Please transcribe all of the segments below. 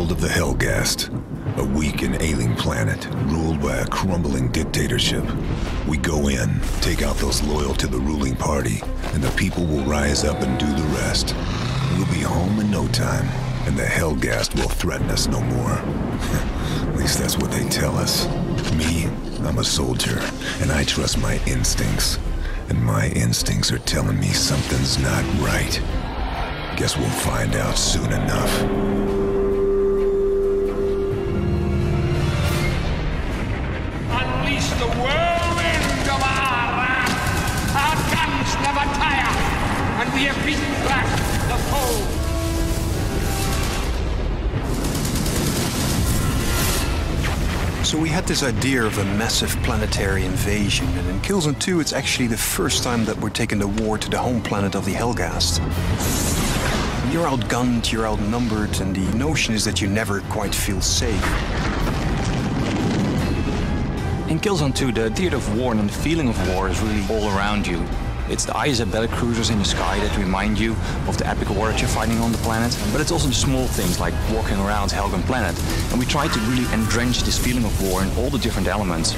world of the Helghast, a weak and ailing planet ruled by a crumbling dictatorship. We go in, take out those loyal to the ruling party, and the people will rise up and do the rest. We'll be home in no time, and the Helghast will threaten us no more. At least that's what they tell us. Me, I'm a soldier, and I trust my instincts. And my instincts are telling me something's not right. Guess we'll find out soon enough. Unleash the whirlwind of our wrath! Our guns never tire, and we have beaten back the foe! So we had this idea of a massive planetary invasion, and in Killzone 2 it's actually the first time that we're taking the war to the home planet of the Helghast. You're outgunned, you're outnumbered, and the notion is that you never quite feel safe. In Killzone 2, the theater of war and the feeling of war is really all around you. It's the ISA battlecruisers in the sky that remind you of the epic war that you're fighting on the planet, but it's also the small things like walking around Helghan planet. And we try to really entrench this feeling of war in all the different elements.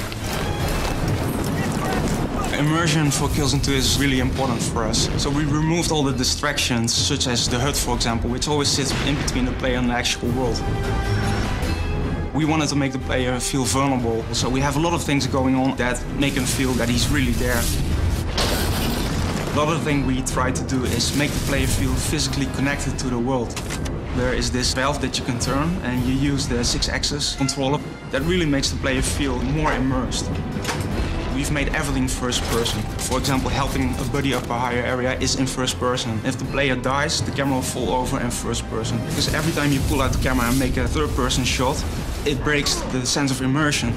Immersion for Killzone 2 is really important for us. So we removed all the distractions, such as the HUD, for example, which always sits in between the player and the actual world. We wanted to make the player feel vulnerable, so we have a lot of things going on that make him feel that he's really there. Another thing we try to do is make the player feel physically connected to the world. There is this valve that you can turn, and you use the 6-axis controller. That really makes the player feel more immersed. We've made everything first person. For example, helping a buddy up a higher area is in first person. If the player dies, the camera will fall over in first person. Because every time you pull out the camera and make a third-person shot, it breaks the sense of immersion.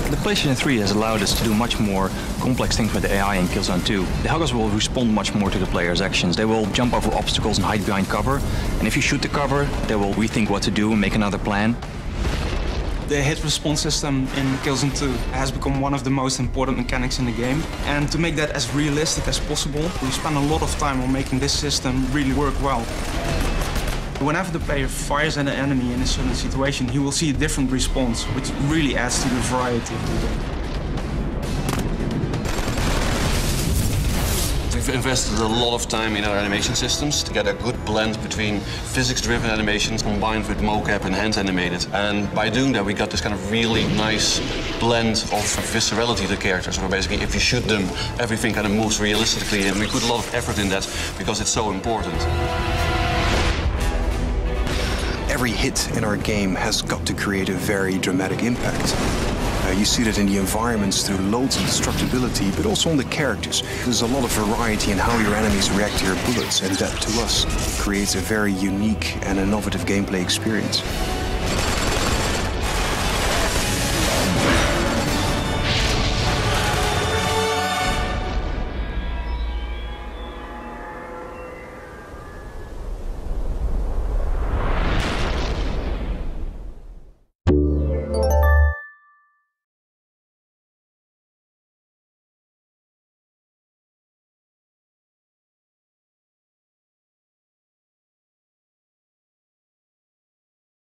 The PlayStation 3 has allowed us to do much more complex things with the AI in Killzone 2. The Helghast will respond much more to the player's actions. They will jump over obstacles and hide behind cover. And if you shoot the cover, they will rethink what to do and make another plan. The hit response system in Killzone 2 has become one of the most important mechanics in the game. And to make that as realistic as possible, we spent a lot of time on making this system really work well. Whenever the player fires at an enemy in a certain situation, he will see a different response, which really adds to the variety of the game. We've invested a lot of time in our animation systems to get a good blend between physics-driven animations combined with mocap and hand animated. And by doing that, we got this kind of really nice blend of viscerality to the characters, where basically if you shoot them, everything kind of moves realistically, and we put a lot of effort in that because it's so important. Every hit in our game has got to create a very dramatic impact. You see that in the environments through loads of destructibility, but also on the characters. There's a lot of variety in how your enemies react to your bullets, and that, to us, creates a very unique and innovative gameplay experience.